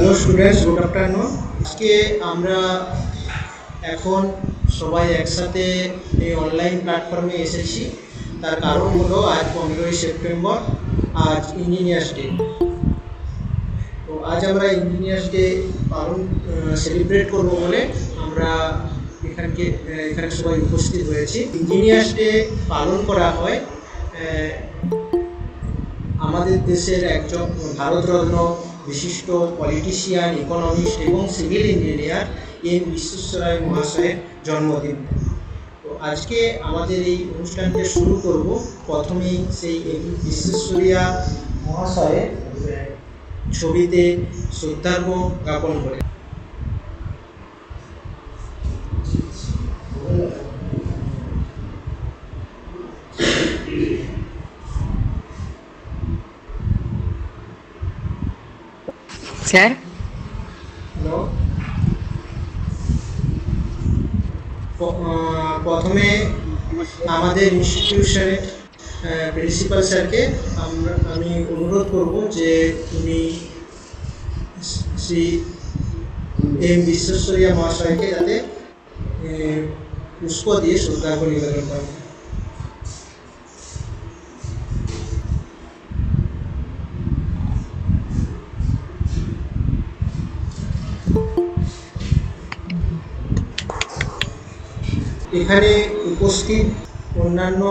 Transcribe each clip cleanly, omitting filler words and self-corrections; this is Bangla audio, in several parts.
Hello students, good afternoon. আজকে আমরা এখন সবাই একসাথে এই অনলাইন প্ল্যাটফর্মে এসেছি। তার কারণ হলো আজ 15ই সেপ্টেম্বর, আজ ইঞ্জিনিয়ার্স ডে। তো আজ আমরা ইঞ্জিনিয়ার্স ডে পালন সেলিব্রেট করবো বলে আমরা এখানে সবাই উপস্থিত হয়েছি। ইঞ্জিনিয়ার্স ডে পালন করা হয় আমাদের দেশের একজন ভারতরত্ন বিশিষ্ট পলিটিশিয়ান, ইকোনমিস্ট এবং সিভিল ইঞ্জিনিয়ার এম বিশ্বেশ্বরায় মহাশয়ের জন্মদিন। তো আজকে আমাদের এই অনুষ্ঠানকে শুরু করব প্রথমেই সেই এম বিশ্বেশ্বরাইয়া মহাশয়ের ছবিতে শ্রদ্ধার্ঘ জ্ঞাপন করে। স্যার, প্রথমে আমাদের ইনস্টিটিউশনের প্রিন্সিপাল স্যারকে আমি অনুরোধ করব যে উনি শ্রী এম বিশ্বেশ্বরাইয়া মহাশয়কে যাতে পুষ্প দিয়ে শ্রদ্ধার্ঘ্য নিবেদন করেন। এখানে উপস্থিত অন্যান্য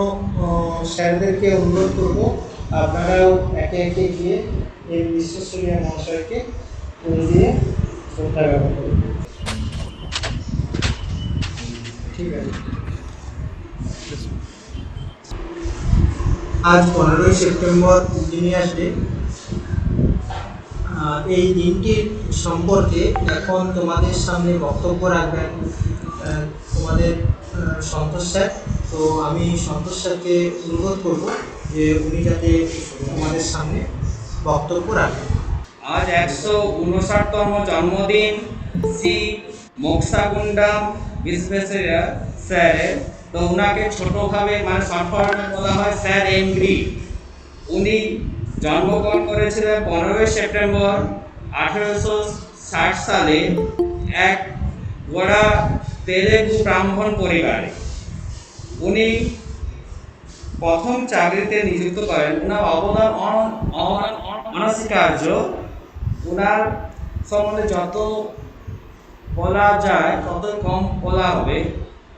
স্যারদেরকে অনুরোধ করব আপনারাও একে একে গিয়ে এই বিশ্বেশ্বরাইয়া মহাশয়কে ফুল দিয়ে শ্রদ্ধা জ্ঞাপন করবেন। ঠিক আছে। আজ 15ই সেপ্টেম্বর ইঞ্জিনিয়ার্স ডে। এই দিনটির সম্পর্কে এখন তোমাদের সামনে বক্তব্য রাখবেন তোমাদের সন্তোষ স্যার। তো আমি সন্তোষ স্যারকে অনুরোধ করব যে উনি যাতে তোমাদের সামনে বক্তব্য রাখেন। আজ 159তম জন্মদিন শ্রী মোক্ষাগুন্ডাম বিশ্বেশ্বরাইয়া স্যারের। তো ওনাকে ছোটোভাবে শর্ট ফর্মে বলা হয় স্যার এমগ্রি। উনি জন্মগ্রহণ করেছিলেন 15ই সেপ্টেম্বর 1860 সালে এক গোড়া তেলেগু ব্রাহ্মণ পরিবারে। উনি প্রথম চাকরিতে নিযুক্ত করেন। ওনার অবদান অনস্বীকার্য। ওনার সম্বন্ধে যত বলা যায় তত কম বলা হবে।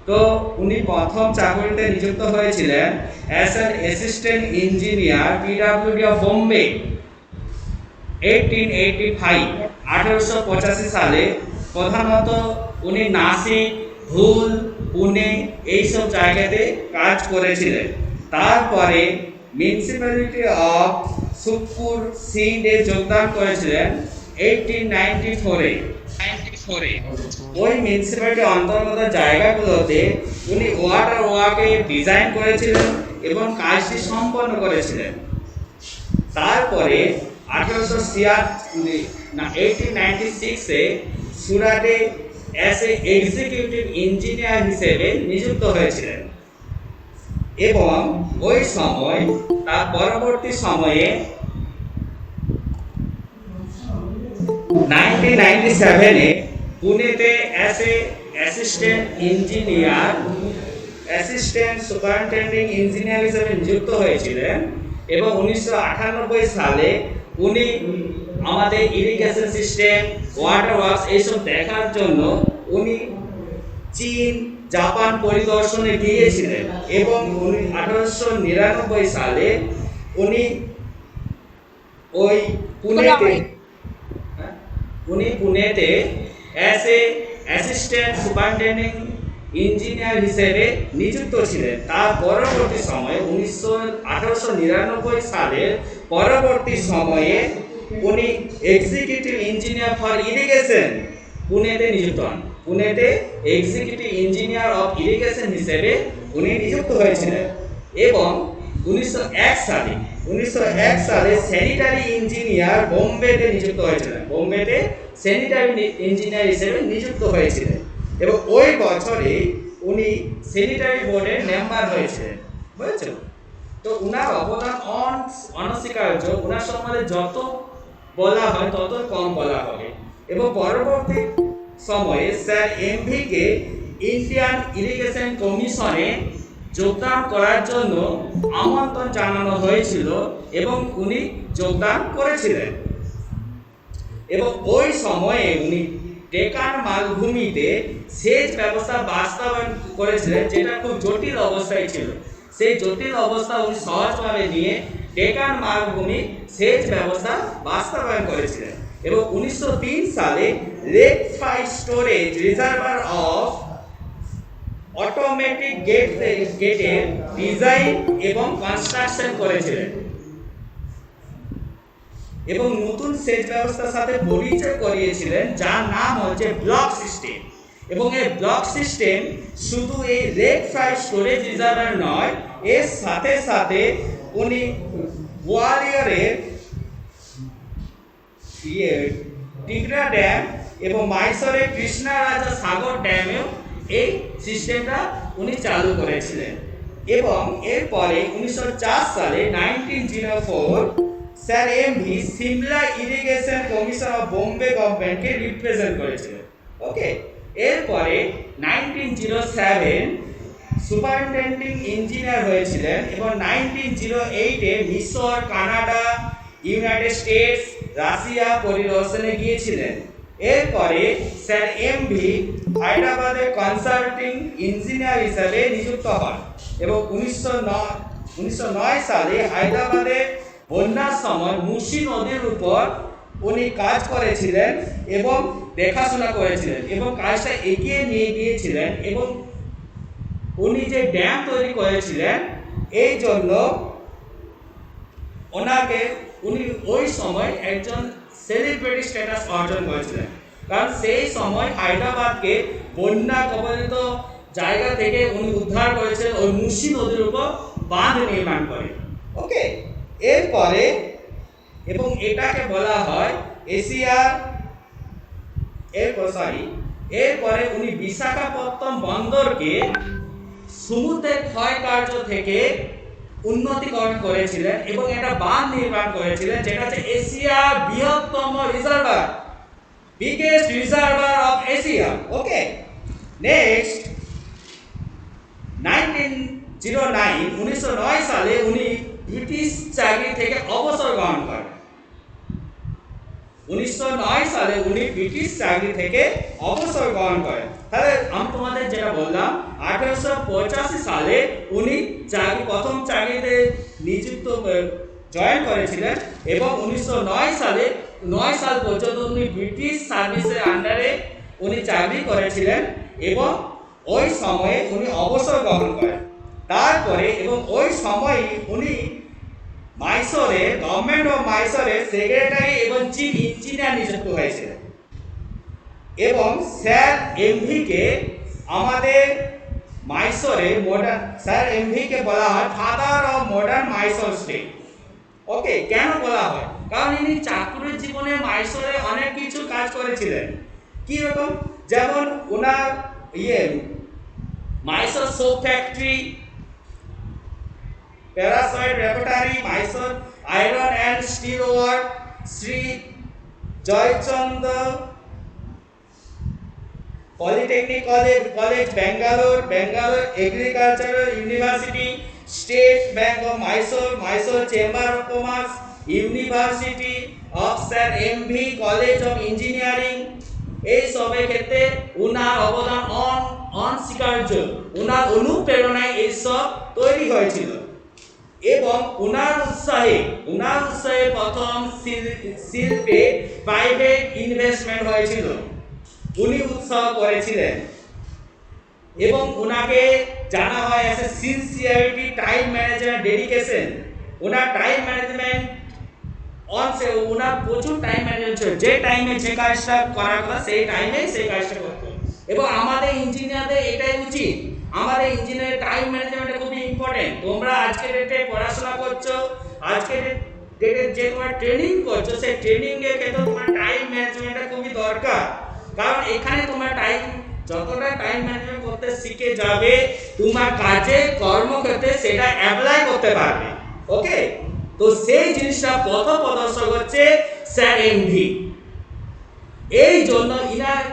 তো উনি প্রথম চাকরিতে নিযুক্ত হয়েছিলেন as an assistant engineer PWD of Bombay 1885 সালে। প্রধানত উনি নাসিক, ধুল, পুনে এইসব জায়গাতে কাজ করেছিলেন। তারপরে মিউনিসিপ্যালিটি অফ সুখপুর সিন্ধে যোগদান করেছিলেন 1894-এ। ওই মিউনিসিপ্যালিটি অন্তর্গত জায়গাগুলোতে উনি ওয়াটার ওয়ার্কে ডিজাইন করেছিলেন এবং কাজটি সম্পন্ন করেছিলেন। তারপরে 1896-এ সুরাটে অ্যাজ এ এক্সিকিউটিভ ইঞ্জিনিয়ার হিসেবে নিযুক্ত হয়েছিলেন এবং ওই সময় তার পরবর্তী সময়ে 1997-এ পুনেতে as a assistant superintending engineer হিসেবে নিযুক্ত হয়েছিলেন এবং 1998 সালে উনি আমাদের ইরিগেশন সিস্টেম, ওয়াটার ওয়ার্কস এইসব দেখার জন্য উনি চীন, জাপান পরিদর্শনে গিয়েছিলেন এবং 1899 সালে উনি ওই পুনেতে as a assistant superintending engineer হিসেবে নিযুক্ত ছিলেন। তার পরবর্তী সময়ে 1899 সালের পরবর্তী সময়ে উনি এক্সিকিউটিভ ইঞ্জিনিয়ার ফর ইরিগেশন পুনেতে নিযুক্ত হন। পুনেতে এক্সিকিউটিভ ইঞ্জিনিয়ার অফ ইরিগেশন হিসেবে উনি নিযুক্ত হয়েছিলেন এবং 1901 সালে স্যানিটারি ইঞ্জিনিয়ার বোম্বেতে নিযুক্ত হয়েছিলেন। বোম্বেতে স্যানিটারি ইঞ্জিনিয়ার হিসেবে নিযুক্ত হয়েছিলেন এবং ওই বছরে উনি স্যানিটারি বোর্ডের মেম্বার হয়েছিলেন। বুঝেছো? তো উনার অবদান অনস্বীকার্য। উনার সম্বন্ধে যত বলা হয় তত কম বলা হবে। এবং পরবর্তী সময়ে স্যার এমভিকে ইন্ডিয়ান ইরিগেশন কমিশনে যোগদান করার জন্য আমন্ত্রণ জানানো হয়েছিল এবং উনি যোগদান করেছিলেন। এবং ওই সময়ে উনি ডেকান মালভূমিতে সেচ ব্যবস্থা বাস্তবায়ন করেছিলেন, যেটা খুব জটিল অবস্থায় ছিল। সেই জটিল অবস্থা উনি সহজভাবে নিয়ে ডেকান মালভূমি সেচ ব্যবস্থা বাস্তবায়ন করেছিলেন। এবং 1903 সালে lake five storage reservoir of automatic গেটের ডিজাইন এবং কনস্ট্রাকশন করেছিলেন এবং নতুন সেচ ব্যবস্থার সাথে পরিচয় করিয়েছিলেন, যার নাম হচ্ছে ব্লক সিস্টেম। এবং এই ব্লক সিস্টেম শুধু এই লেক ফাইভ স্টোরেজ রিজার্ভার নয়, এর সাথে সাথে উনি গোয়ালিয়রের টিগরা ড্যাম এবং মাইসরের কৃষ্ণা রাজা সাগর ড্যামেও এই সিস্টেমটা উনি চালু করেছিলেন। এবং এরপরে 1904 সালে 1904 sir MV Shimla irrigation commission of Bombay গভর্নমেন্টকে রিপ্রেজেন্ট করেছিলেন। ওকে, এরপরে 1907 সুপারিনটেন্ডিং ইঞ্জিনিয়ার হয়েছিলেন এবং 1908 মিশর, কানাডা, ইউনাইটেড স্টেটস, রাশিয়া পরিদর্শনে গিয়েছিলেন। এরপরে স্যার এমভি হায়দ্রাবাদে কনসাল্টিং ইঞ্জিনিয়ার হিসেবে নিযুক্ত হন এবং 1909 সালে হায়দ্রাবাদে বন্যার সময় মুসি নদীর উপর উনি কাজ করেছিলেন এবং দেখাশোনা করেছিলেন এবং কাজটা এগিয়ে নিয়ে গিয়েছিলেন। এবং উনি যে ড্যাম তৈরি করেছিলেন, এই জন্য উনি ওই সময় একজন সেলিব্রিটি স্ট্যাটাস অর্জন করেছিলেন, কারণ সেই সময় হায়দ্রাবাদকে বন্যা কবলিত জায়গা থেকে উনি উদ্ধার করেছিলেন ওই মুসি নদীর উপর বাঁধ নির্মাণ করে। ওকে, এরপরে এবং এটাকে বলা হয় এশিয়ার এরপরে উনি বিশাখাপত্তনম বন্দরকে সমুদ্রের ক্ষয় কার্য থেকে উন্নতিকরণ করেছিলেন এবং একটা বাঁধ নির্মাণ করেছিলেন, যেটা হচ্ছে এশিয়ার বৃহত্তম reservoir, biggest reservoir of Asia. Okay, next 1909 সালে উনি ব্রিটিশ চাকরি থেকে অবসর গ্রহণ করেন। 1909 সালে উনি ব্রিটিশ চাকরি থেকে অবসর গ্রহণ করেন। তাহলে আমি তোমাদের যেটা বললাম, 1885 সালে উনি প্রথম চাকরিতে নিযুক্ত জয়েন করেছিলেন এবং 1909 সাল পর্যন্ত উনি ব্রিটিশ সার্ভিসের আন্ডারে উনি চাকরি করেছিলেন এবং ওই সময়ে উনি অবসর গ্রহণ করেন। তারপরে এবং ওই সময় উনি গভর্নমেন্ট অফ মাইসোরের সেক্রেটারি এবং চিফ ইঞ্জিনিয়ার নিযুক্ত হয়েছিলেন। এবং স্যার এমভিকে আমাদের স্যার এমভিকে বলা হয় father of modern Mysore state. Okay, কেন বলা হয়? কারণ ইনি চাকরির জীবনে মাইসোরে অনেক কিছু কাজ করেছিলেন। কি রকম? যেমন ওনার মাইসোর সোপ ফ্যাক্টরি, প্যারাসয়েড laboratory, Mysore iron and steel work, Shri Jayachandra polytechnic college Bangalore, agricultural university, state bank of Mysore chamber of commerce, university of sir MV college of engineering, এই সবের ক্ষেত্রে উনার অবদান অনস্বীকার্য। উনার অনুপ্রেরণায় এইসব তৈরি হয়েছিল এবং উনার উৎসাহে প্রথম শিল্পে প্রাইভেট ইনভেস্টমেন্ট হয়েছিল, উনি উৎসাহ করেছিলেন এবং উনাকে জানা হয় as a sincerity, time management, dedication. ওনার টাইম ম্যানেজমেন্ট ওনার প্রচুর টাইম ম্যানেজমেন্ট ছিল, যে টাইমে যে কাজটা করার কথা সেই টাইমে সেই কাজটা করতো। এবং আমাদের ইঞ্জিনিয়ারদের এটাই উচিত, আমাদের ইঞ্জিনিয়ারের টাইম ম্যানেজমেন্টটা খুবই ইম্পর্টেন্ট। তোমরা আজকের ডেটে পড়াশোনা করছো, আজকের ডেটে যে তোমার ট্রেনিং করছো, সেই ট্রেনিং এর ক্ষেত্রে তোমার টাইম ম্যানেজমেন্টটা খুবই দরকার। কারণ এখানে তোমার যতটা টাইম ম্যানেজমেন্ট করতে শিখে যাবে, তোমার কাজে কর্মক্ষেত্রে সেটা অ্যাপ্লাই করতে পারবে। ওকে, তো সেই জিনিসটা পথ প্রদর্শক হচ্ছে স্যার এমভি। এই জন্য ইনার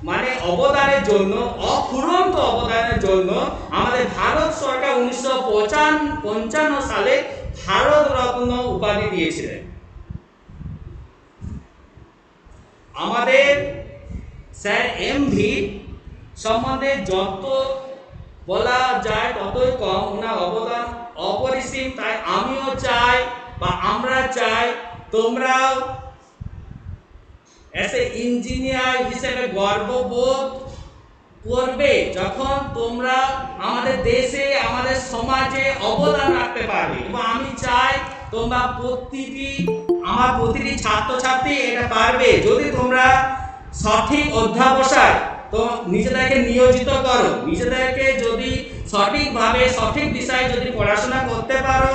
মানে অবদানের জন্য, অফুরন্ত অবদানের জন্য আমাদের ভারত সরকার 1955 সালে ভারত রত্ন উপাধি দিয়েছিলেন। আমাদের স্যার এমভি সম্বন্ধে যত বলা যায় ততই কম, ওনার অবদান অপরিসীম। তাই আমিও চাই বা আমরা চাই তোমরাও এসে ইঞ্জিনিয়ার হিসেবে গর্ববোধ করবে যখন তোমরা আমাদের দেশে, আমাদের সমাজে অবদান রাখতে পারবে। এবং আমি চাই তোমরা প্রতিটি ছাত্রছাত্রী এটা পারবে যদি তোমরা সঠিক অধ্যাবসায় তো নিজেদেরকে নিয়োজিত করো, নিজেদেরকে যদি সঠিকভাবে সঠিক বিষয়ে যদি পড়াশোনা করতে পারো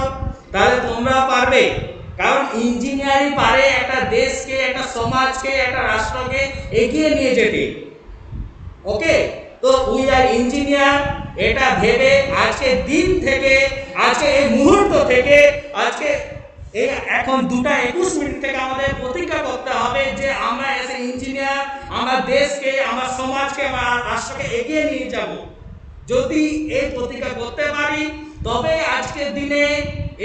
তাহলে তোমরাও পারবে। কারণ ইঞ্জিনিয়ারিং পারে একটা দেশকে, একটা সমাজকে, একটা রাষ্ট্রকে এগিয়ে নিয়ে যেতে। ওকে, তো উই আর ইঞ্জিনিয়ার এটা ভেবে আজকে দিন থেকে, আজকে এই মুহূর্ত থেকে, আজকে এই এখন 2:21 থেকে আমাদের প্রতিজ্ঞা করতে হবে যে আমরা এসে ইঞ্জিনিয়ার আমরা দেশকে, আমার সমাজকে, আমার রাষ্ট্রকে এগিয়ে নিয়ে যাব। যদি এই প্রতিজ্ঞা করতে পারি তবে আজকের দিনে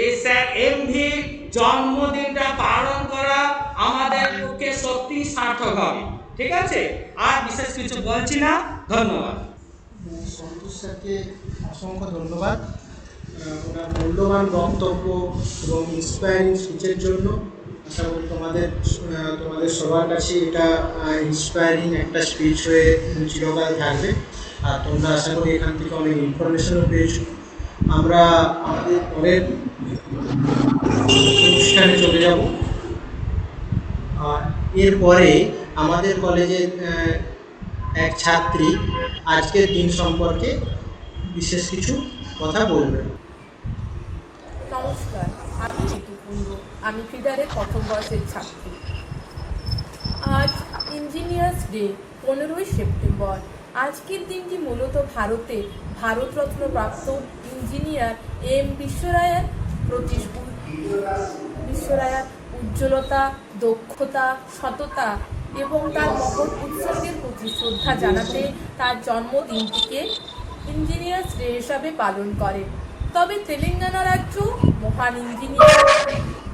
এই স্যার এমভি জন্মদিনটা পালন করা আমাদের পক্ষে সত্যি সার্থক হবে। ঠিক আছে, আর বিশেষ কিছু বলছি না, ধন্যবাদ। সন্তোষ স্যারকে অসংখ্য ধন্যবাদ ওনার মূল্যবান বক্তব্য এবং ইন্সপায়ারিং স্পিচের জন্য। আশা করি তোমাদের সবার কাছে এটা ইন্সপায়ারিং একটা স্পিচ হয়ে চিরকাল থাকবে। আর তোমরা আশা করি এখান থেকে অনেক ইনফরমেশনও পেয়েছো। আমরা আমাদের পরের অনুষ্ঠানে চলে যাব। এরপরে আমাদের কলেজের এক ছাত্রী আজকের দিন সম্পর্কে বিশেষ কিছু কথা বলবেন। নমস্কার, আমি ঋতু কুন্ডু, আমি ফিডারের প্রথম বর্ষের ছাত্রী। আজ ইঞ্জিনিয়ার্স ডে, 15ই সেপ্টেম্বর। আজকের দিনটি মূলত ভারতে ভারতরত্ন প্রাপ্ত ইঞ্জিনিয়ার এম বিশ্বরায়ের প্রতি বিশ্বরায়ের উজ্জ্বলতা, দক্ষতা, সততা এবং তার মহৎ উৎসর্গের প্রতি শ্রদ্ধা জানাতে তার জন্মদিনটিকে ইঞ্জিনিয়ার্স ডে হিসাবে পালন করে। তবে তেলেঙ্গানা রাজ্য মহান ইঞ্জিনিয়ার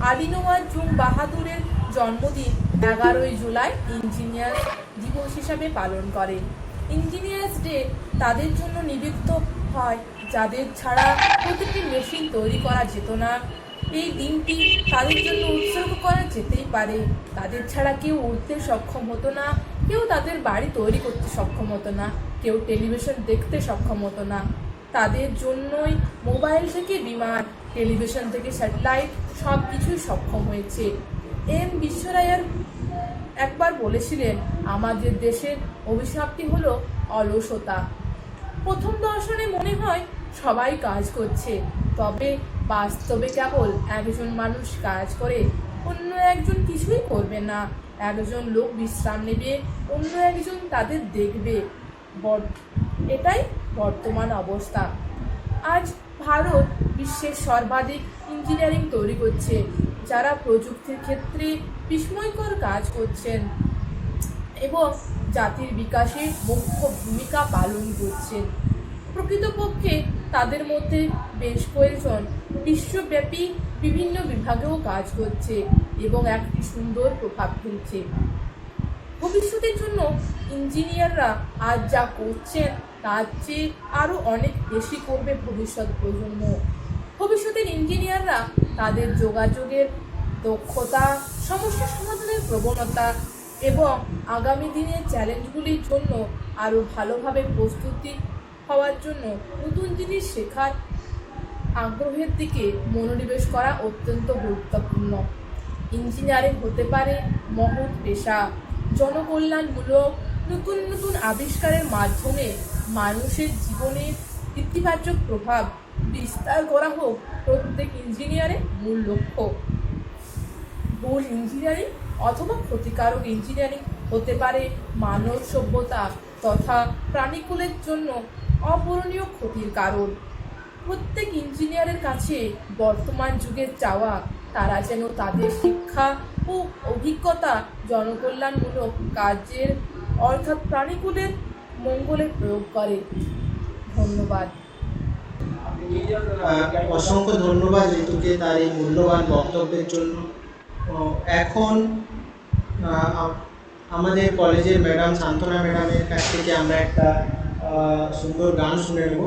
আদিনওয়াজ জুং বাহাদুরের জন্মদিন 11ই জুলাই ইঞ্জিনিয়ার দিবস হিসাবে পালন করে। ইঞ্জিনিয়ার্স ডে তাদের জন্য নিবেদিত হয় যাদের ছাড়া প্রতিটি মেশিন তৈরি করা যেত না। এই দিনটি তাদের জন্য উৎসর্গ করা যেতেই পারে। তাদের ছাড়া কেউ উঠতে সক্ষম হতো না, কেউ তাদের বাড়ি তৈরি করতে সক্ষম হতো না, কেউ টেলিভিশন দেখতে সক্ষম হতো না। তাদের জন্যই মোবাইল থেকে বিমান, টেলিভিশন থেকে স্যাটেলাইট সব কিছুই সক্ষম হয়েছে। এম বিশ্বরায়ের একবার বলেছিলেন, আমাদের দেশের অভিশাপটি হলো অলসতা। প্রথম দর্শনে মনে হয় সবাই কাজ করছে, তবে বাস্তবে কেবল একজন মানুষ কাজ করে, অন্য একজন কিছুই করবে না। একজন লোক বিশ্রাম নেবে, অন্য একজন তাদের দেখবে। এটাই বর্তমান অবস্থা। আজ ভারত বিশ্বের সর্বাধিক ইঞ্জিনিয়ারিং তৈরি করছে, যারা প্রযুক্তির ক্ষেত্রে বিস্ময়কর কাজ করছেন এবং জাতির বিকাশে মুখ্য ভূমিকা পালন করছেন। প্রকৃতপক্ষে তাদের মধ্যে বেশ কয়েকজন বিশ্বব্যাপী বিভিন্ন বিভাগেও কাজ করছে এবং একটি সুন্দর প্রভাব ফেলছে। ভবিষ্যতের জন্য ইঞ্জিনিয়াররা আজ যা করছেন তার চেয়ে আরও অনেক বেশি করবে ভবিষ্যৎ প্রজন্ম। ভবিষ্যতের ইঞ্জিনিয়াররা তাদের যোগাযোগের দক্ষতা, সমস্যা সমাধানের প্রবণতা এবং আগামী দিনের চ্যালেঞ্জগুলির জন্য আরও ভালোভাবে প্রস্তুতি হওয়ার জন্য নতুন জিনিস শেখার আগ্রহের দিকে মনোনিবেশ করা অত্যন্ত গুরুত্বপূর্ণ। ইঞ্জিনিয়ারিং হতে পারে মহৎ পেশা, জনকল্যাণমূলক নতুন নতুন আবিষ্কারের মাধ্যমে মানুষের জীবনে ইতিবাচক প্রভাব বিস্তার করা হোক প্রত্যেক ইঞ্জিনিয়ারের মূল লক্ষ্য। ভুল ইঞ্জিনিয়ারিং অথবা ক্ষতিকারক ইঞ্জিনিয়ারিং হতে পারে মানব সভ্যতা তথা প্রাণীকুলের জন্য অপূরণীয় ক্ষতির কারণ। প্রত্যেক ইঞ্জিনিয়ারের কাছে বর্তমান যুগের চাওয়া তারা যেন তাদের শিক্ষা ও অভিজ্ঞতা জনকল্যাণমূলক কাজের অর্থাৎ প্রাণীকুলের মঙ্গলে প্রয়োগ করে। ধন্যবাদ। অসংখ্য ধন্যবাদ ঋতুকে তার এই মূল্যবান বক্তব্যের জন্য। এখন আমাদের কলেজের ম্যাডাম সান্ত্বনা ম্যাডামের কাছ থেকে আমরা একটা সুন্দর গান শুনে নেব।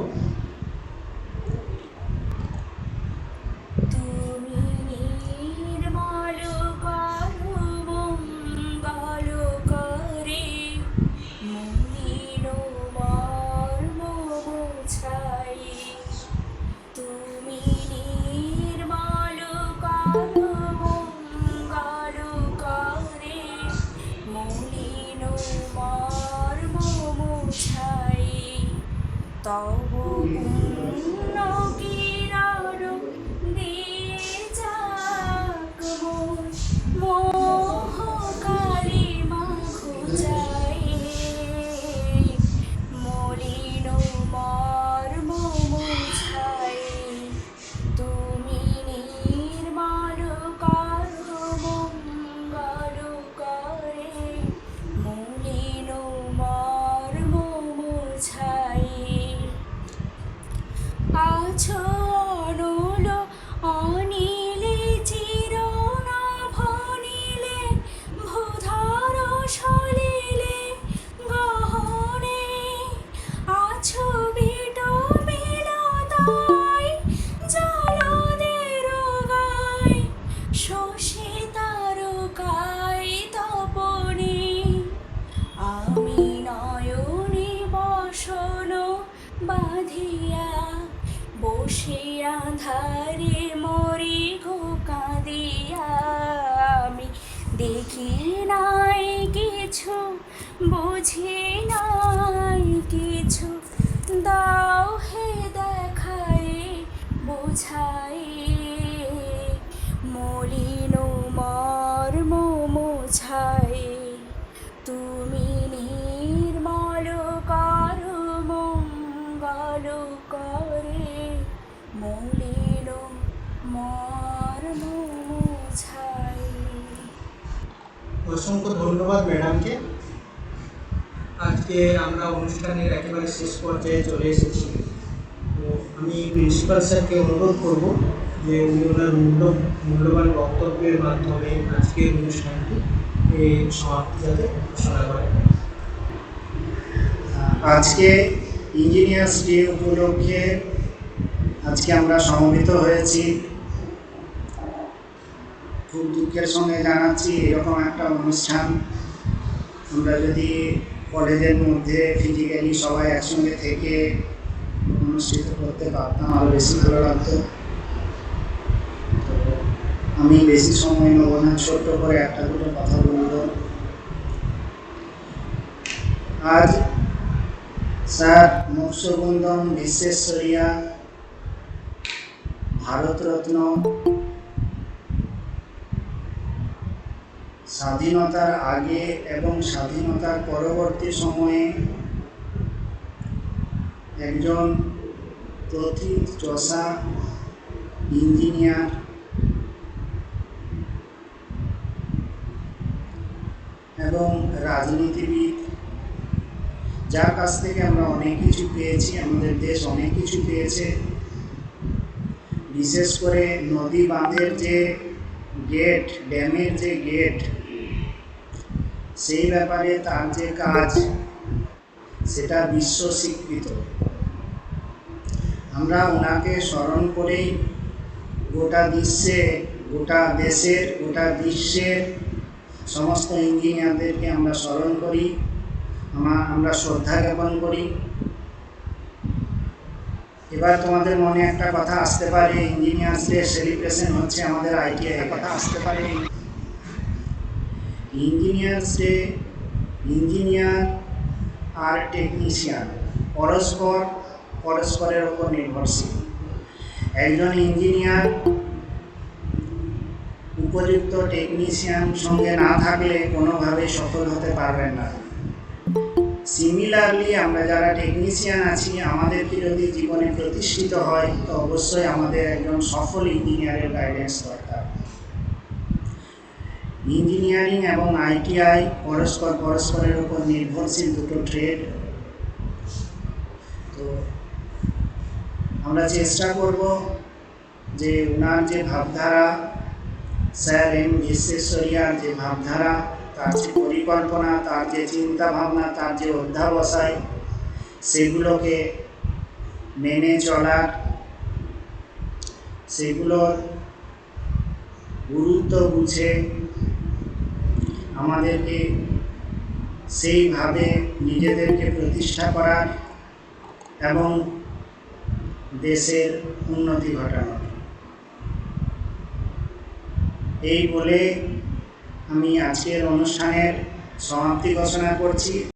তব পুণ্য কিরণ দিয়ে যাক মোহ কালি মাখো যায় মলিন মর্ম মুছায় তুমি নির্মল করো মঙ্গল করে মলিন মর্ম মুছায় আছো অনুল অনিলে চিরনাভ নীলে ভূধর সলিলে গহনে আছো বিট মিলতায় জলদের গায় শশী তারকায় তপনে আমি নয়নে বসন বাঁধিয়া বসে আঁধারে মরি গো কাঁদিয়া আমি দেখি নাই কিছু বুঝি নাই কিছু দাও হে দেখায় বোঝাই মলিন মর্ম মোছাই তুমি নির্মল করো মঙ্গল করে মলিন মর্ম মোছাই। অসংখ্য ধন্যবাদ ম্যাডামকে। আজকে আমরা অনুষ্ঠানের একেবারে শেষ পর্যায়ে চলে এসেছি। তো আমি প্রিন্সিপাল স্যারকে অনুরোধ করব যে উনি ওনার মূল্যবান বক্তব্যের মাধ্যমে আজকের অনুষ্ঠানটি সমাপ্তি যাতে ঘোষণা করেন। আজকে ইঞ্জিনিয়ার্স ডে উপলক্ষে আজকে আমরা সমবেত হয়েছি। খুব দুঃখের সঙ্গে জানাচ্ছি এরকম একটা অনুষ্ঠান আমরা যদি কলেজের মধ্যে ফিজিক্যালি সবাই একসঙ্গে থেকে অনুষ্ঠিত করতে পারতাম আরও বেশি ভালো লাগতো। তো আমি বেশি সময় নেব না, ছোট্ট করে একটা দুটো কথা বলব। আজ স্যার মোক্ষগুন্দম বিশ্বেশ্বরইয়া ভারতরত্ন স্বাধীনতার আগে এবং স্বাধীনতার পরবর্তী সময়ে একজন প্রথিতযশা ইঞ্জিনিয়ার এবং রাজনীতিবিদ, যার কাছ থেকে আমরা অনেক কিছু পেয়েছি, আমাদের দেশ অনেক কিছু পেয়েছে। বিশেষ করে নদী বাঁধের যে গেট, ড্যামের যে গেট, সেই ব্যাপারে তার যে কাজ সেটা বিশ্ব স্বীকৃত। আমরা ওনাকে স্মরণ করেই গোটা বিশ্বের সমস্ত ইঞ্জিনিয়ারদেরকে আমরা স্মরণ করি, আমরা শ্রদ্ধা জ্ঞাপন করি। এবার তোমাদের মনে একটা কথা আসতে পারে, ইঞ্জিনিয়ার্স ডে সেলিব্রেশন হচ্ছে আমাদের ITI কথা আসতে পারে। ইঞ্জিনিয়ার্স ডে, ইঞ্জিনিয়ার আর টেকনিশিয়ান পরস্পরের উপর নির্ভরশীল। একজন ইঞ্জিনিয়ার উপযুক্ত টেকনিশিয়ান সঙ্গে না থাকলে কোনোভাবে সফল হতে পারবেন না। সিমিলারলি আমরা যারা টেকনিশিয়ান আছি, আমাদেরকে যদি জীবনে প্রতিষ্ঠিত হয় তো অবশ্যই আমাদের একজন সফল ইঞ্জিনিয়ারের গাইডেন্স দরকার। ইঞ্জিনিয়ারিং এবং আইটিআই পরস্পরের উপর নির্ভরশীল দুটো ট্রেড। তো আমরা চেষ্টা করব যে ওনার যে ভাবধারা, স্যার এম বিশ্বেশ্বরিয়ার যে ভাবধারা, তার যে পরিকল্পনা, তার যে চিন্তা ভাবনা, তার যে অধ্যাবসায়, সেগুলোকে মেনে চলার, সেগুলোর গুরুত্ব বুঝে আমাদেরকে সেইভাবে নিজেদেরকে প্রতিষ্ঠা করার এবং দেশের উন্নতি ঘটানোর। এই বলে আমি আজকের অনুষ্ঠানের সমাপ্তি ঘোষণা করছি।